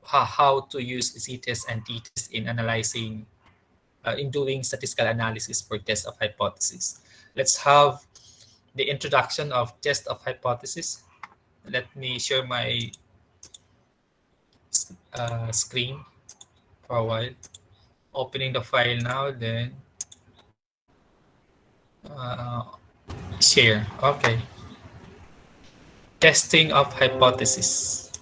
how to use z-test and t-test in analyzing in doing statistical analysis for test of hypothesis. Let's have the introduction of test of hypothesis. Let me share my screen for a while. Opening the file now, then uh, share. Okay. Testing of hypothesis.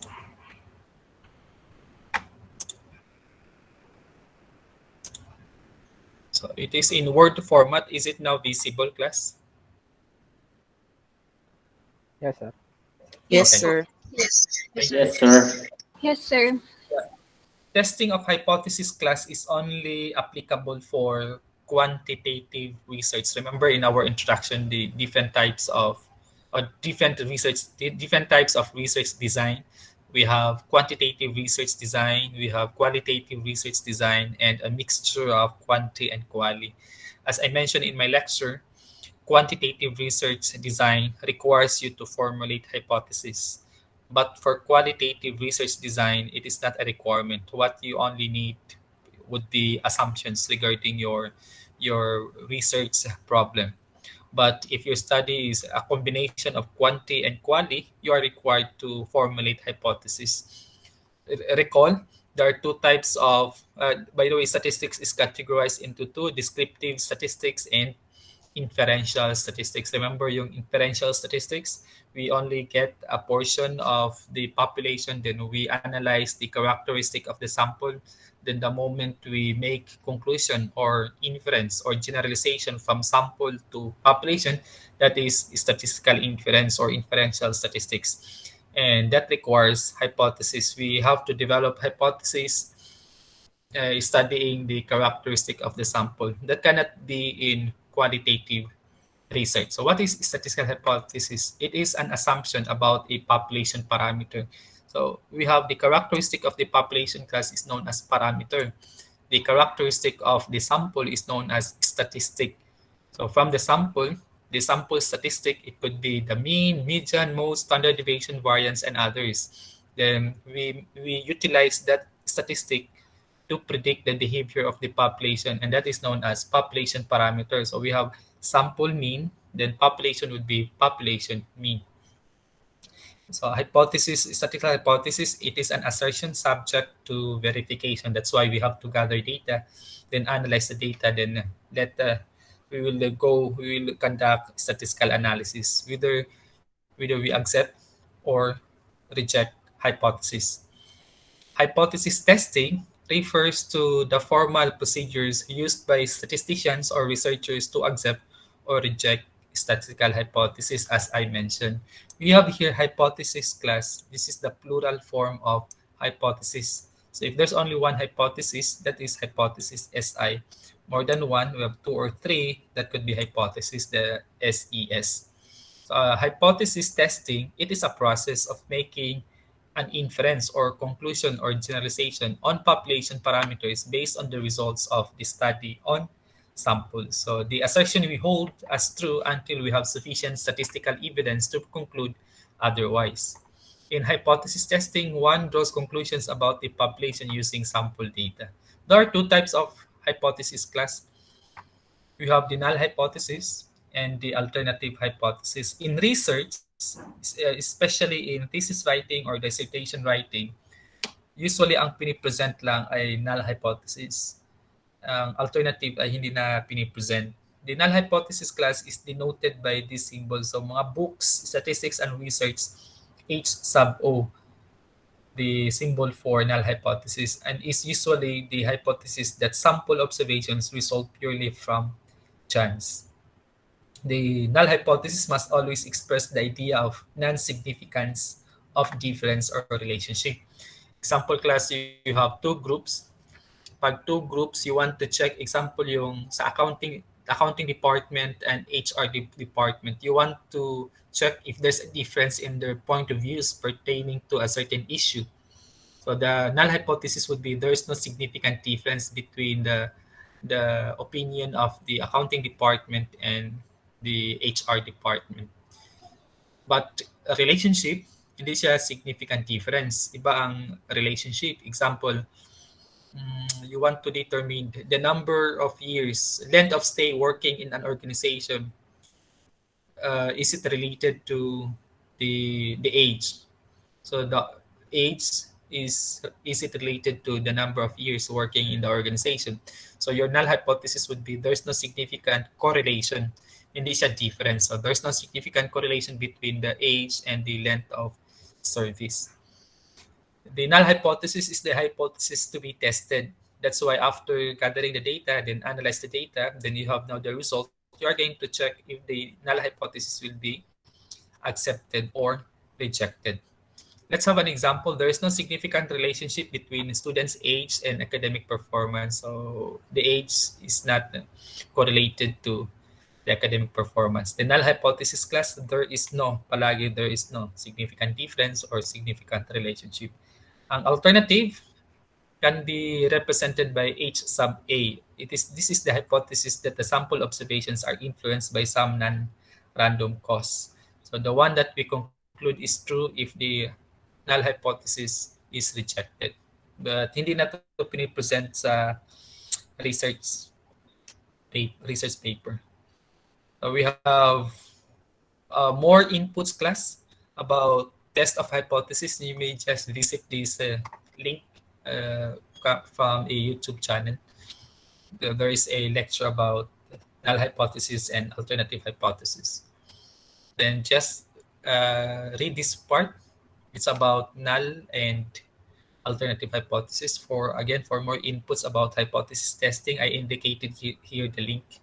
So it is in Word format. Is it now visible, class? Yes, sir. Yes, Okay. sir. Thank you. Yes, sir. Yes, sir. Testing of hypothesis, class, is only applicable for quantitative research. Remember in our introduction the different types of different types of research design. We have quantitative research design, we have qualitative research design, and a mixture of quanti and quali. As I mentioned in my lecture, quantitative research design requires you to formulate hypotheses. But for qualitative research design, it is not a requirement. What you only need would be assumptions regarding your research problem. But if your study is a combination of quanti and quali, you are required to formulate hypotheses. Recall, there are two types of, by the way, statistics is categorized into two: descriptive statistics and inferential statistics. Remember yung inferential statistics, we only get a portion of the population, then we analyze the characteristic of the sample. Then the moment we make conclusion or inference or generalization from sample to population, that is statistical inference or inferential statistics. And that requires hypothesis. We have to develop hypothesis studying the characteristic of the sample. That cannot be in qualitative research. So what is statistical hypothesis? It is an assumption about a population parameter. So we have the characteristic of the population, class, is known as parameter. The characteristic of the sample is known as statistic. So from the sample statistic, it could be the mean, median, mode, standard deviation, variance, and others. Then we utilize that statistic to predict the behavior of the population, and that is known as population parameter. So we have sample mean, then population would be population mean. So hypothesis, statistical hypothesis, it is an assertion subject to verification. That's why we have to gather data, then analyze the data, then we will conduct statistical analysis, whether we accept or reject hypothesis. Hypothesis testing refers to the formal procedures used by statisticians or researchers to accept or reject statistical hypothesis, as I mentioned. We have here hypothesis, class. This is the plural form of hypothesis. So if there's only one hypothesis, that is hypothesis SI. More than one, we have two or three, that could be hypothesis, the SES. So, hypothesis testing, it is a process of making an inference or conclusion or generalization on population parameters based on the results of the study on samples. So the assertion we hold as true until we have sufficient statistical evidence to conclude otherwise. In hypothesis testing, one draws conclusions about the population using sample data. There are two types of hypothesis, class. We have the null hypothesis and the alternative hypothesis. In research, especially in thesis writing or dissertation writing, usually ang pinipresent lang ay null hypothesis. Ang alternative ay hindi na pinipresent. The null hypothesis, class, is denoted by this symbol. So mga books, statistics, and research, H sub O, the symbol for null hypothesis, and is usually the hypothesis that sample observations result purely from chance. The null hypothesis must always express the idea of non-significance of difference or relationship. Example, class, you have two groups. Pag two groups, you want to check, example, yung sa accounting department and HR department, you want to check if there's a difference in their point of views pertaining to a certain issue. So the null hypothesis would be there's no significant difference between the opinion of the accounting department and the HR department. But a relationship, Hindi siya significant difference. Iba ang relationship. Example, you want to determine the number of years, length of stay working in an organization. Is it related to the age? So the age is it related to the number of years working in the organization? So your null hypothesis would be there's no significant correlation. Hindi siya difference. So there's no significant correlation between the age and the length of service. The null hypothesis is the hypothesis to be tested. That's why after gathering the data, then analyze the data, then you have now the result. You are going to check if the null hypothesis will be accepted or rejected. Let's have an example. There is no significant relationship between students' age and academic performance. So the age is not correlated to the academic performance. The null hypothesis class, there is no significant difference or significant relationship. Ang alternative can be represented by H sub A. This is the hypothesis that the sample observations are influenced by some non-random cause. So the one that we conclude is true if the null hypothesis is rejected. But hindi na to pinipresent sa research research paper. We have more inputs class about test of hypothesis. You may just visit this link uh, from a YouTube channel. There is a lecture about null hypothesis and alternative hypothesis. Then just read this part. It's about null and alternative hypothesis. For more inputs about hypothesis testing, I indicated here the link.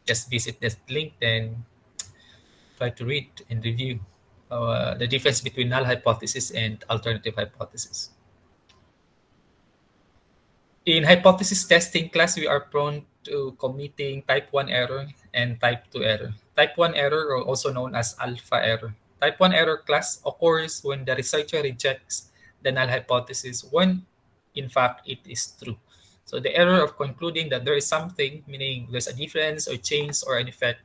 Just visit this link, then try to read and review the difference between null hypothesis and alternative hypothesis. In hypothesis testing class, we are prone to committing type 1 error and type 2 error. Type 1 error, or also known as alpha error. Type 1 error class occurs when the researcher rejects the null hypothesis when, in fact, it is true. So the error of concluding that there is something, meaning there's a difference or change or an effect,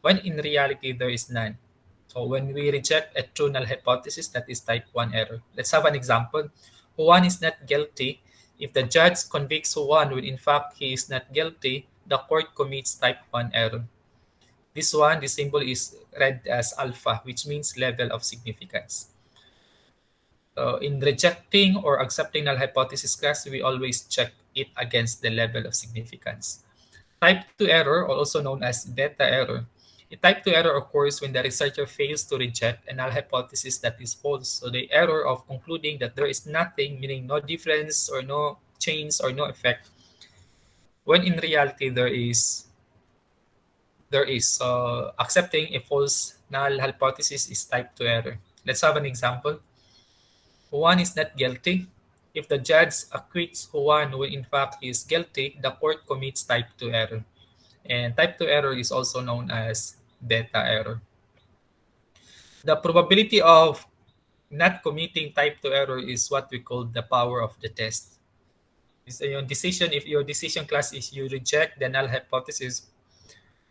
when in reality there is none. So when we reject a true null hypothesis, that is type 1 error. Let's have an example. Juan is not guilty. If the judge convicts Juan when in fact he is not guilty, the court commits type 1 error. The symbol is read as alpha, which means level of significance. In rejecting or accepting null hypothesis class, we always check it against the level of significance. Type 2 error, also known as beta error. A type 2 error occurs when the researcher fails to reject a null hypothesis that is false. So the error of concluding that there is nothing, meaning no difference or no change or no effect, when in reality there is. Accepting a false null hypothesis is type 2 error. Let's have an example. Juan is not guilty. If the judge acquits Juan when in fact he is guilty, the court commits type 2 error. And type 2 error is also known as beta error. The probability of not committing type 2 error is what we call the power of the test. If your decision class is you reject the null hypothesis,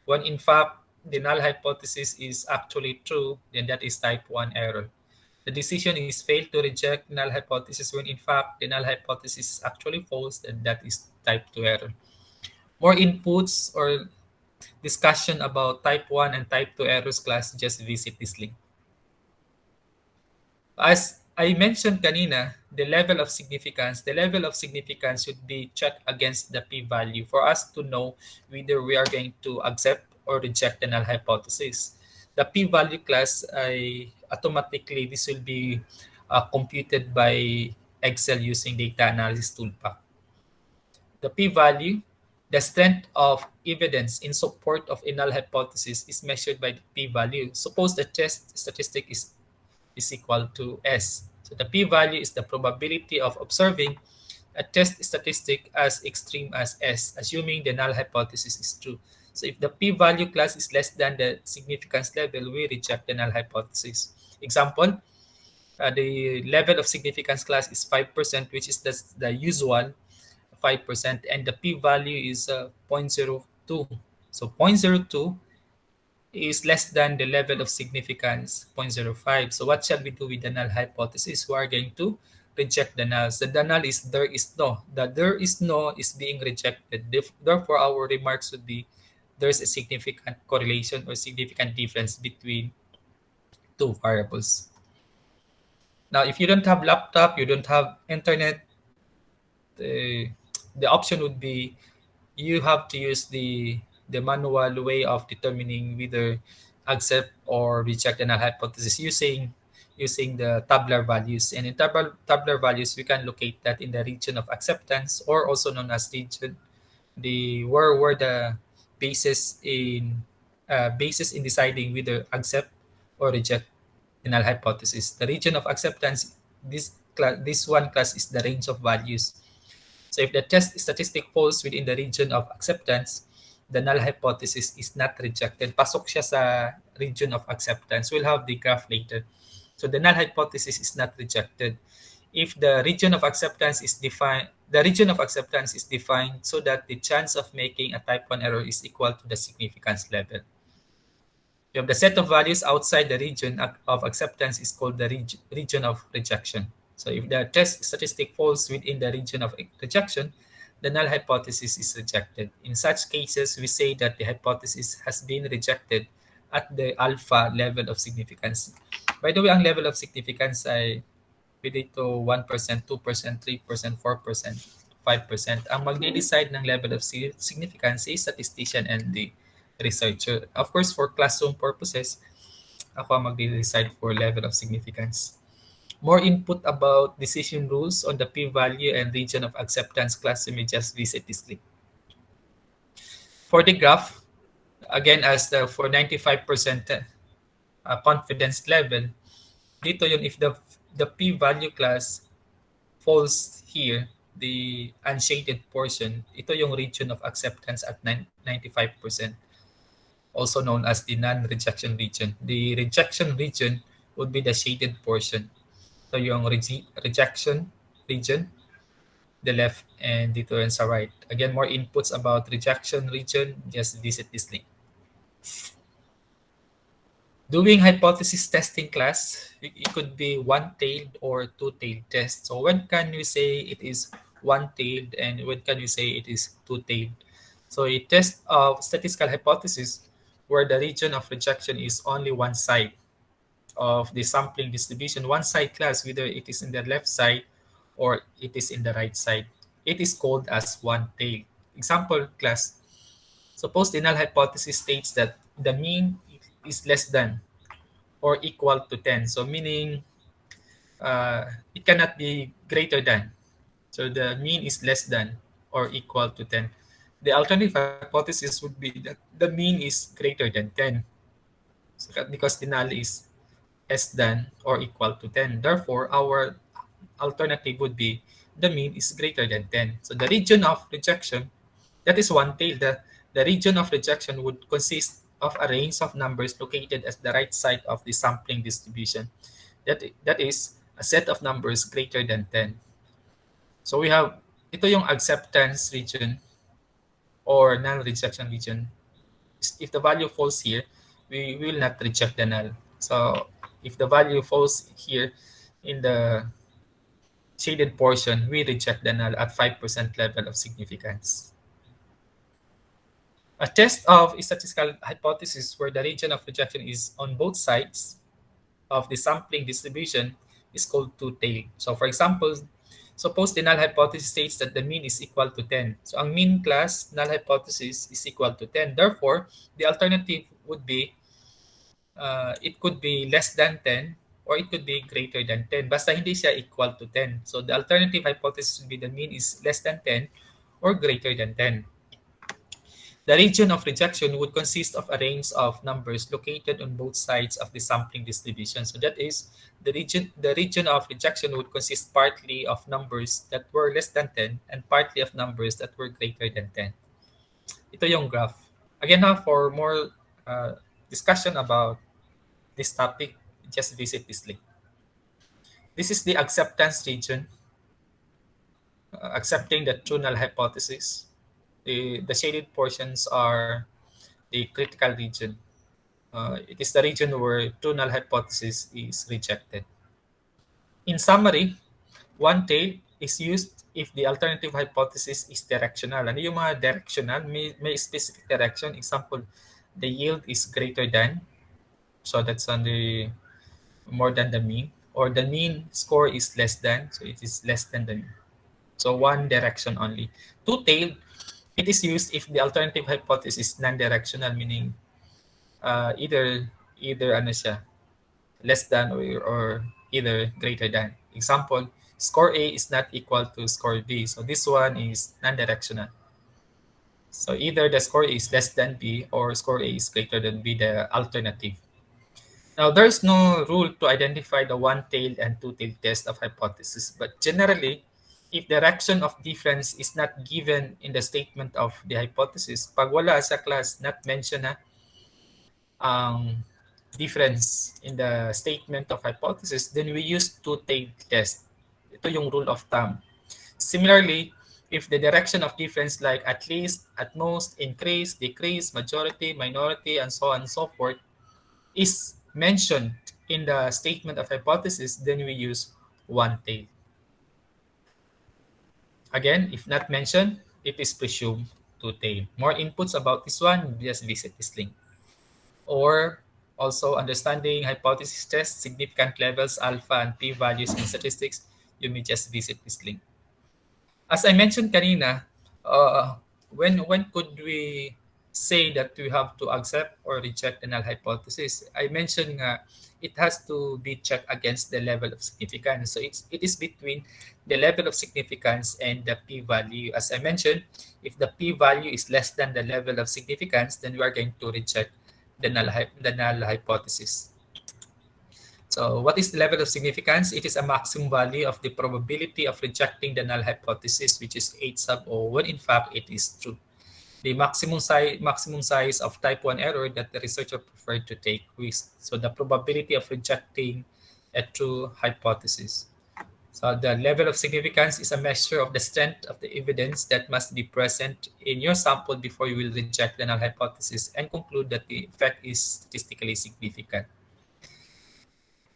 when in fact the null hypothesis is actually true, then that is type 1 error. The decision is failed to reject null hypothesis when in fact the null hypothesis is actually false, then that is type 2 error. More inputs or discussion about type 1 and type 2 errors class, just visit this link. As I mentioned kanina, the level of significance should be checked against the p-value for us to know whether we are going to accept or reject the null hypothesis. The p-value class, automatically, this will be computed by Excel using data analysis toolpath. The p-value, the strength of evidence in support of a null hypothesis, is measured by the p-value. Suppose the test statistic is equal to S. So the p-value is the probability of observing a test statistic as extreme as S, assuming the null hypothesis is true. So if the p-value class is less than the significance level, we reject the null hypothesis. Example, the level of significance class is 5%, which is the usual 5%, and the p-value is 0.02. So 0.02 is less than the level of significance 0.05. So what shall we do with the null hypothesis? We are going to reject the nulls. The null is there is no. The there is no is being rejected. Therefore, our remarks would be there's a significant correlation or significant difference between two variables. Now, if you don't have laptop, you don't have internet, the, the option would be you have to use the manual way of determining whether accept or reject the null hypothesis using the tabular values. And in tabular values, we can locate that in the region of acceptance, or also known as region, the where the basis in basis in deciding whether accept or reject the null hypothesis. The region of acceptance, this one class is the range of values. So if the test statistic falls within the region of acceptance, the null hypothesis is not rejected. Pasok siya sa region of acceptance. We'll have the graph later. So the null hypothesis is not rejected. If the region of acceptance is defined, the region of acceptance is defined so that the chance of making a type 1 error is equal to the significance level. You have the set of values outside the region of acceptance is called the region of rejection. So if the test statistic falls within the region of rejection, the null hypothesis is rejected. In such cases, we say that the hypothesis has been rejected at the alpha level of significance. By the way, ang level of significance ay pwede ito 1%, 2%, 3%, 4%, 5%. Ang magde-decide ng level of significance is statistician and the researcher. Of course, for classroom purposes, ako ang magde-decide for level of significance. More input about decision rules on the p-value and region of acceptance class, you may just visit this link. For the graph, again, for 95% confidence level, dito yun if the p-value class falls here, the unshaded portion, ito yung region of acceptance at 95%, also known as the non-rejection region. The rejection region would be the shaded portion. So yung rejection region, the left, and dito yan sa right. Again, more inputs about rejection region, just visit this link. Doing hypothesis testing class, it could be one-tailed or two-tailed test. So when can we say it is one-tailed and when can we say it is two-tailed? So a test of statistical hypothesis where the region of rejection is only one side of the sampling distribution, one side class, whether it is in the left side or it is in the right side. It is called as one-tailed. Example class. Suppose the null hypothesis states that the mean is less than or equal to 10. So meaning it cannot be greater than. So the mean is less than or equal to 10. The alternative hypothesis would be that the mean is greater than 10. So because the null is less than or equal to 10. Therefore, our alternative would be the mean is greater than 10. So the region of rejection, that is one tail. The region of rejection would consist of a range of numbers located at the right side of the sampling distribution. That is a set of numbers greater than 10. So we have, ito yung acceptance region or non-rejection region. If the value falls here, we will not reject the null. So if the value falls here in the shaded portion, we reject the null at 5% level of significance. A test of a statistical hypothesis where the region of rejection is on both sides of the sampling distribution is called two-tailed. So for example, suppose the null hypothesis states that the mean is equal to 10. So ang mean class null hypothesis is equal to 10. Therefore, the alternative would be it could be less than 10 or it could be greater than 10. Basta hindi siya equal to 10. So the alternative hypothesis would be the mean is less than 10 or greater than 10. The region of rejection would consist of a range of numbers located on both sides of the sampling distribution. So that is, the region of rejection would consist partly of numbers that were less than 10 and partly of numbers that were greater than 10. Ito yung graph. Again, for more discussion about this topic, just visit this link. This is the acceptance region, accepting the true null hypothesis. The shaded portions are the critical region. It is the region where true null hypothesis is rejected. In summary, one tail is used if the alternative hypothesis is directional. Ano yung mga directional? May specific direction. Example, the yield is greater than, so that's on the more than the mean, or the mean score is less than, so it is less than the mean. So one direction only. Two-tailed, it is used if the alternative hypothesis is non-directional, meaning either ano siya, less than or either greater than. Example, score A is not equal to score B. So this one is non-directional. So either the score A is less than B or score A is greater than B, the alternative. Now, there's no rule to identify the one-tailed and two-tailed test of hypothesis, but generally, if direction of difference is not given in the statement of the hypothesis, pag wala sa class, not mention na ang difference in the statement of hypothesis, then we use two-tailed test. Ito yung rule of thumb. Similarly, if the direction of difference like at least, at most, increase, decrease, majority, minority, and so on and so forth, is mentioned in the statement of hypothesis, then we use one tail. Again, if not mentioned, it is presumed two tail. More inputs about this one, just visit this link. Or also understanding hypothesis tests, significant levels, alpha and p-values in statistics, you may just visit this link. As I mentioned kanina, when could we say that we have to accept or reject the null hypothesis? I mentioned nga, it has to be checked against the level of significance. So it is between the level of significance and the p-value. As I mentioned, if the p-value is less than the level of significance, then we are going to reject the null hypothesis. So what is the level of significance? It is a maximum value of the probability of rejecting the null hypothesis, which is 8 sub O, when in fact it is true. The maximum size of type 1 error that the researcher preferred to take risk. So the probability of rejecting a true hypothesis. So the level of significance is a measure of the strength of the evidence that must be present in your sample before you will reject the null hypothesis and conclude that the effect is statistically significant.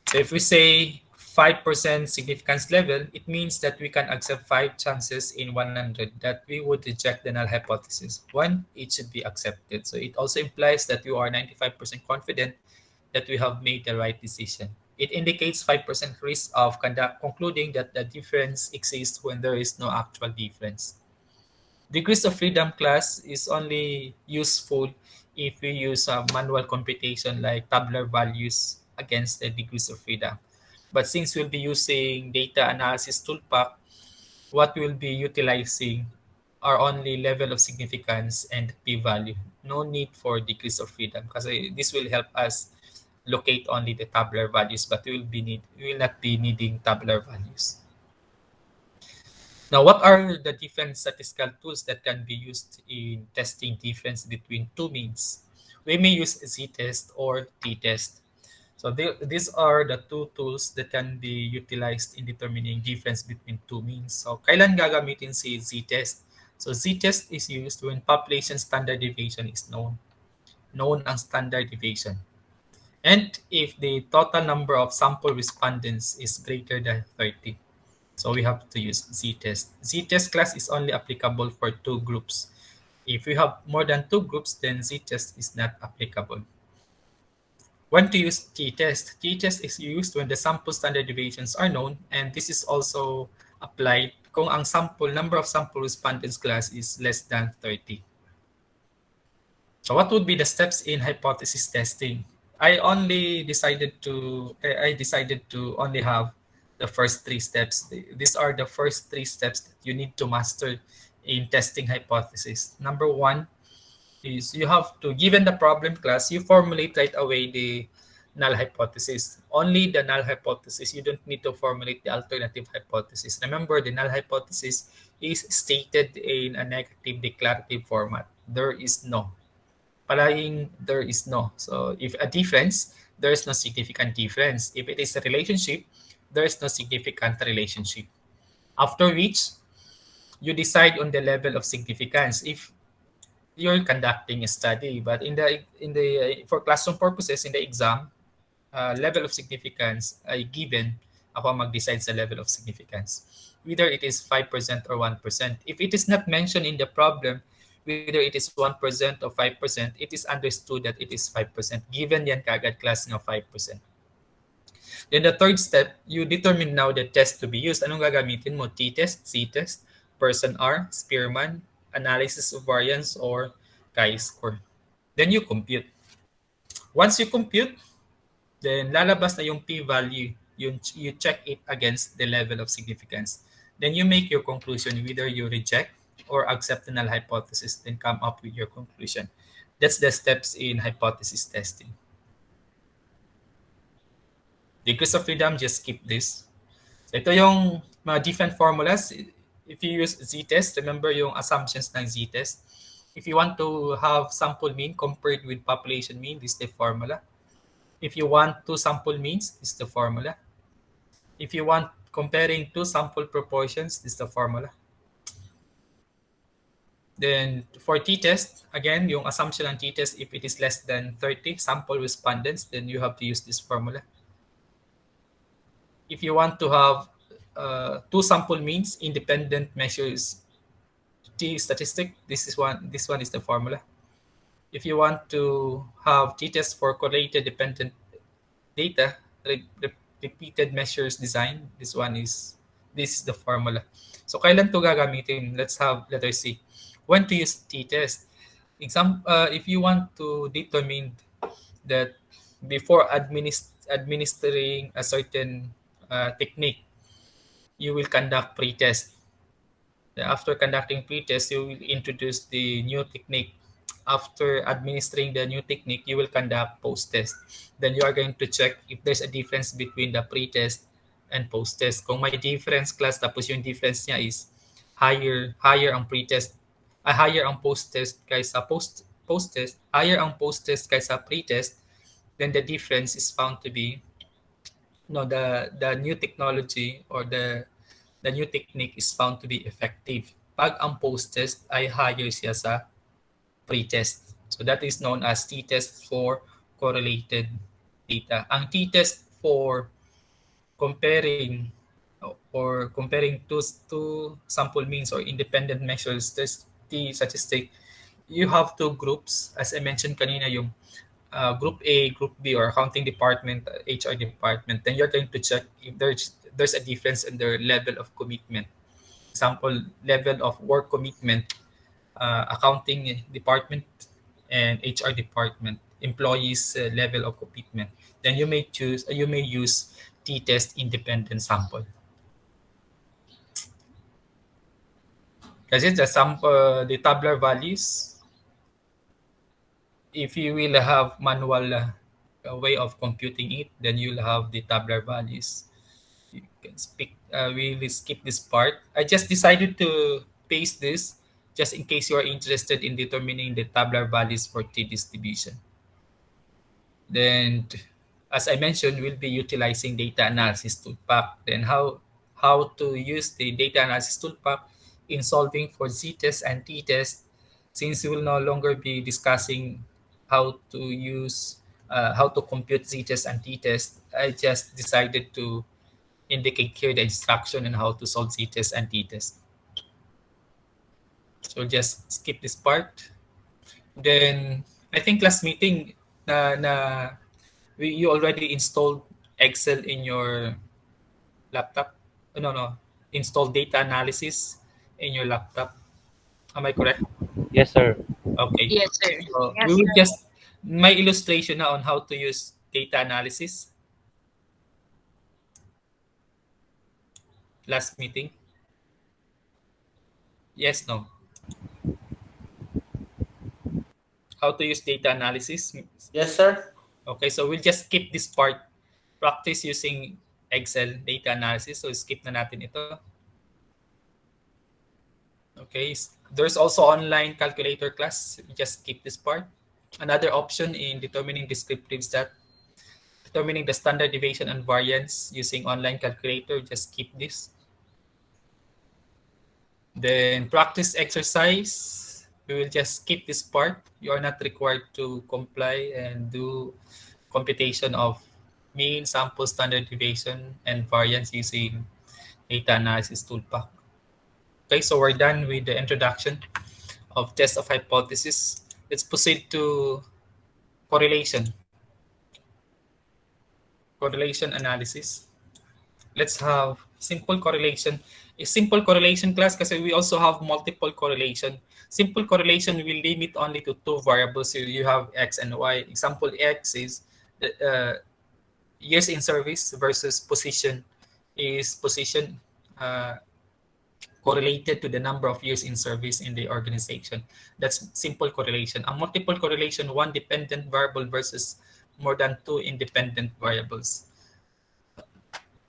So if we say 5% significance level, it means that we can accept 5 chances in 100 that we would reject the null hypothesis. One, it should be accepted. So it also implies that you are 95% confident that we have made the right decision. It indicates 5% risk of concluding that the difference exists when there is no actual difference. Degrees of freedom class is only useful if we use manual computation like tabular values against the degrees of freedom. But since we'll be using data analysis toolpack, what we'll be utilizing are only level of significance and p-value. No need for degrees of freedom because this will help us locate only the tabular values, but we will not be needing tabular values. Now, what are the different statistical tools that can be used in testing difference between two means? We may use z-test or t-test. So these are the two tools that can be utilized in determining difference between two means. So kailan gagamitin si z-test? So z-test is used when population standard deviation is known ang standard deviation. And if the total number of sample respondents is greater than 30. So we have to use z-test. Z-test class is only applicable for two groups. If we have more than two groups, then z-test is not applicable. When to use t-test? T-test is used when the sample standard deviations are known, and this is also applied kung ang number of sample respondents class is less than 30. So what would be the steps in hypothesis testing? I decided to only have the first 3 steps. These are the first 3 steps that you need to master in testing hypothesis. Number 1 is you have to, given the problem class, you formulate right away the null hypothesis. Only the null hypothesis. You don't need to formulate the alternative hypothesis. Remember, the null hypothesis is stated in a negative declarative format. There is no. Palaging there is no. So if a difference, there is no significant difference. If it is a relationship, there is no significant relationship. After which, you decide on the level of significance. If you're conducting a study. But in the for classroom purposes, in the exam, level of significance ay given. Ako ang mag-decide sa level of significance. Whether it is 5% or 1%. If it is not mentioned in the problem, whether it is 1% or 5%, it is understood that it is 5%. Given yan kagad class ng 5%. Then the third step, you determine now the test to be used. Anong gagamitin mo? T-test, C-test, person R, Spearman, analysis of variance, or chi-score. Then you compute. Once you compute, then lalabas na yung p-value. You check it against the level of significance. Then you make your conclusion whether you reject or accept the null hypothesis, then come up with your conclusion. That's the steps in hypothesis testing. Degrees of freedom, just skip this. Ito yung mga different formulas. If you use z-test, remember yung assumptions ng z-test. If you want to have sample mean compared with population mean, this is the formula. If you want two sample means, this is the formula. If you want comparing two sample proportions, this is the formula. Then for t-test, again, yung assumption ng t-test, if it is less than 30 sample respondents, then you have to use this formula. If you want to have two sample means, independent measures t statistic, this one is the formula. If you want to have t-test for correlated dependent data, repeated measures design, this is the formula. So kailan to gagamitin? Let's have letter C. When to use t-test? If you want to determine that before administering a certain technique, you will conduct pre-test. After conducting pre-test, you will introduce the new technique. After administering the new technique, you will conduct post-test. Then you are going to check if there's a difference between the pre-test and post-test. Kung may difference class, tapos yung difference niya is higher ang pre-test, higher ang post-test kaysa post-test, higher ang post-test kaysa pre-test, then the difference is found to be the new technology or the new technique is found to be effective. Pag ang post-test ay higher siya sa pre-test. So that is known as t-test for correlated data. Ang t-test for comparing two sample means or independent measures, there's t statistic. You have two groups. As I mentioned kanina, yung group A, group B, or accounting department, HR department. Then you're going to check if there's a difference in their level of commitment. Example, level of work commitment, accounting department and HR department, employees level of commitment. Then you may use t-test independent sample. Kasi the tabular values, if you will have manual way of computing it, then you'll have the tabular values. You can we will skip this part. I just decided to paste this just in case you are interested in determining the tabular values for t-distribution. Then, as I mentioned, we'll be utilizing data analysis toolpath. Then how to use the data analysis toolpath in solving for z-test and t-test. Since we will no longer be discussing how to compute z-test and t-test, I just decided to indicate here the instruction on how to solve z-test and t-test. So just skip this part. Then I think last meeting you already installed Excel in your laptop. No, installed data analysis in your laptop. Am I correct? Yes, sir. Okay. Yes, sir. So Yes, we will sir. just my illustration na on how to use data analysis. Last meeting. Yes, no. How to use data analysis. Yes, sir. Okay, so we'll just skip this part. Practice using Excel data analysis. So skip na natin ito. Okay, there's also online calculator class. Just skip this part. Another option in determining descriptive stat, determining the standard deviation and variance using online calculator, just skip this. Then practice exercise. We will just skip this part. You are not required to comply and do computation of mean, sample, standard deviation, and variance using data analysis toolpack. Okay, so we're done with the introduction of test of hypothesis. Let's proceed to correlation, correlation analysis. Let's have simple correlation. A simple correlation class kasi we also have multiple correlation. Simple correlation will limit only to two variables. So you have X and Y. Example X is years in service versus position is position uh, correlated to the number of years in service in the organization. That's simple correlation. A multiple correlation, one dependent variable versus more than two independent variables.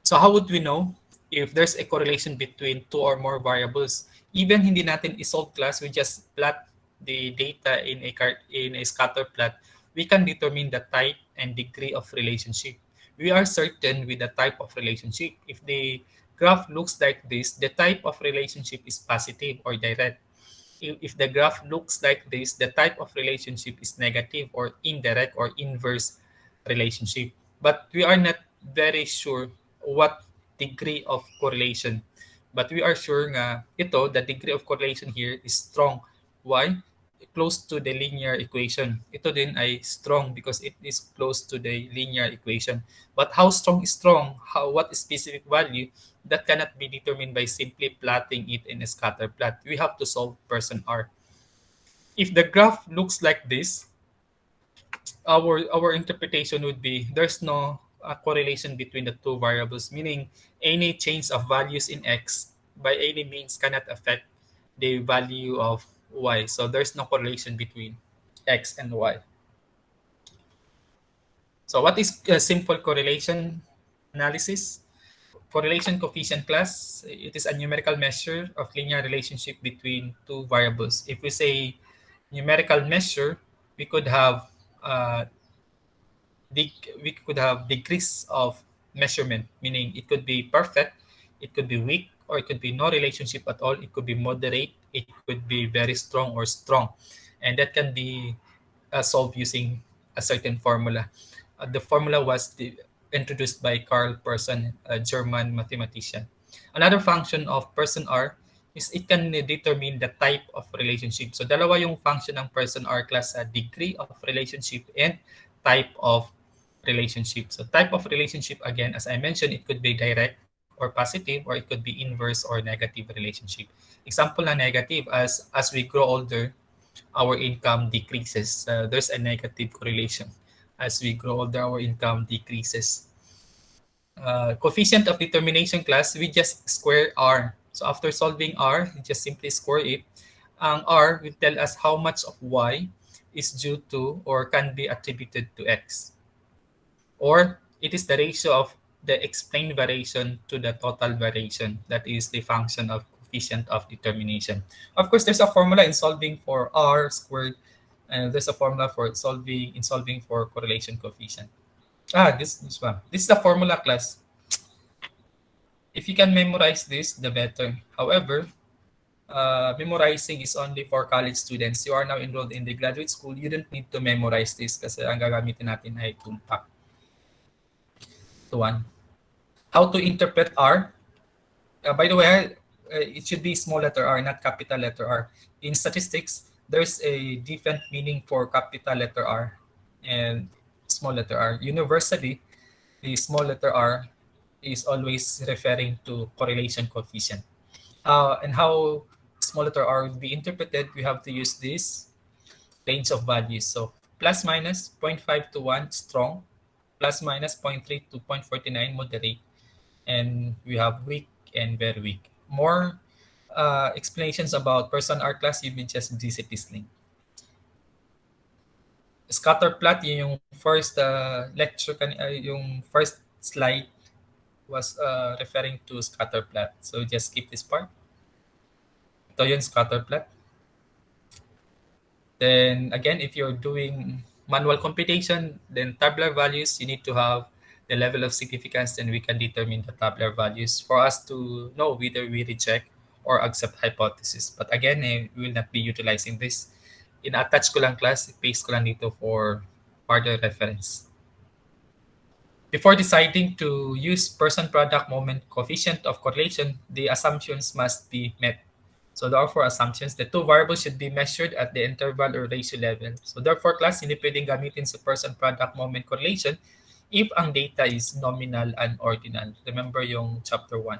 So how would we know if there's a correlation between two or more variables? Even hindi natin isolve class, we just plot the data in a scatter plot. We can determine the type and degree of relationship. We are certain with the type of relationship. If the graph looks like this, the type of relationship is positive or direct. If the graph looks like this, the type of relationship is negative or indirect or inverse relationship. But we are not very sure what degree of correlation. But we are sure nga ito, the degree of correlation here is strong. Why? Close to the linear equation. Ito din ay strong because it is close to the linear equation. But how strong is strong? What specific value? That cannot be determined by simply plotting it in a scatter plot. We have to solve person R. If the graph looks like this, our interpretation would be there's no correlation between the two variables, meaning any change of values in X by any means cannot affect the value of Y. So there's no correlation between X and Y. So what is simple correlation analysis? Correlation coefficient class, it is a numerical measure of linear relationship between two variables. If we say numerical measure, we could have uh, we could have degrees of measurement, meaning it could be perfect, it could be weak, or it could be no relationship at all. It could be moderate, it could be very strong or strong, and that can be solved using a certain formula. The formula was introduced by Carl Person, a German mathematician. Another function of person R is it can determine the type of relationship. So dalawa yung function ng person R class, degree of relationship and type of relationship. So type of relationship, again, as I mentioned, it could be direct or positive, or it could be inverse or negative relationship. Example na negative, as we grow older, our income decreases. There's a negative correlation. As we grow older, our income decreases. Coefficient of determination class, we just square R. So after solving R, you just simply square it. Ang R will tell us how much of Y is due to or can be attributed to X. Or it is the ratio of the explained variation to the total variation. That is the function of coefficient of determination. Of course, there's a formula in solving for R squared, and there's a formula for solving for correlation coefficient. This one. This is the formula class. If you can memorize this, the better. However, memorizing is only for college students. You are now enrolled in the graduate school, you don't need to memorize this kasi ang gagamitin natin ay tumpak. Ito one. How to interpret R? By the way, it should be small letter R, not capital letter R. In statistics, there's a different meaning for capital letter R and small letter R. Universally, the small letter R is always referring to correlation coefficient. And how small letter R would be interpreted, we have to use this range of values. So plus minus 0.5 to 1, strong. Plus minus 0.3 to 0.49, moderate. And we have weak and very weak. More explanations about person R class, you may just visit this link. Scatter plot, yun yung first lecture, yung first slide was referring to scatter plot. So just skip this part. Ito yung scatter plot. Then again, if you're doing manual computation, then tabular values, you need to have the level of significance, then we can determine the tabular values for us to know whether we reject or accept hypothesis. But again, we will not be utilizing this. In-attach ko lang class, paste ko lang dito for further reference. Before deciding to use person-product moment coefficient of correlation, the assumptions must be met. So there are four assumptions. The two variables should be measured at the interval or ratio level. So therefore, class, hindi pwedeng gamitin sa person-product moment correlation if ang data is nominal and ordinal. Remember yung chapter 1.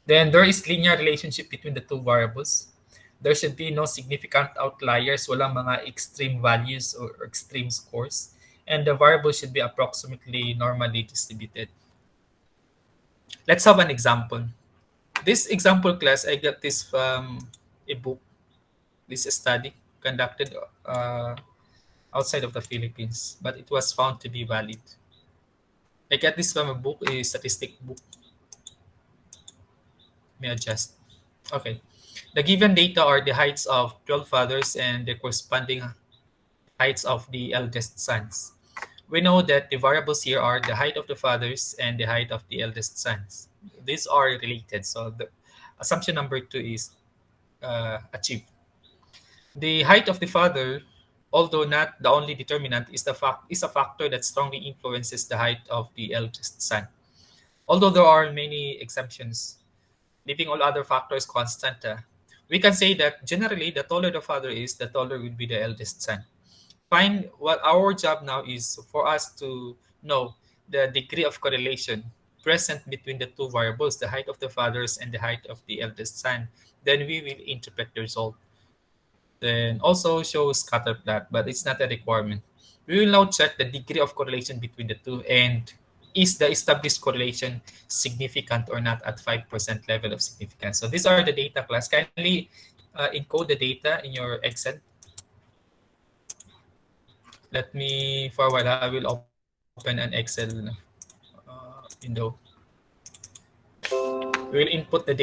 Then there is linear relationship between the two variables. There should be no significant outliers, walang mga extreme values or extreme scores. And the variable should be approximately normally distributed. Let's have an example. This example class, I got this from a book, this study conducted outside of the Philippines, but it was found to be valid. I got this from a book, a statistic book. May adjust. Okay. The given data are the heights of 12 fathers and the corresponding heights of the eldest sons. We know that the variables here are the height of the fathers and the height of the eldest sons. These are related. So the assumption number 2 is achieved. The height of the father, although not the only determinant, is a factor that strongly influences the height of the eldest son. Although there are many exemptions, leaving all other factors constant, we can say that generally the taller the father is, the taller will be the eldest son. Fine, what our job now is for us to know the degree of correlation present between the two variables, the height of the fathers and the height of the eldest son. Then we will interpret the result. Then also show scatter plot, but it's not a requirement. We will now check the degree of correlation between the two and is the established correlation significant or not at 5% level of significance. So these are the data class. Kindly encode the data in your Excel. Let me forward. I will open an Excel window. We will input the data.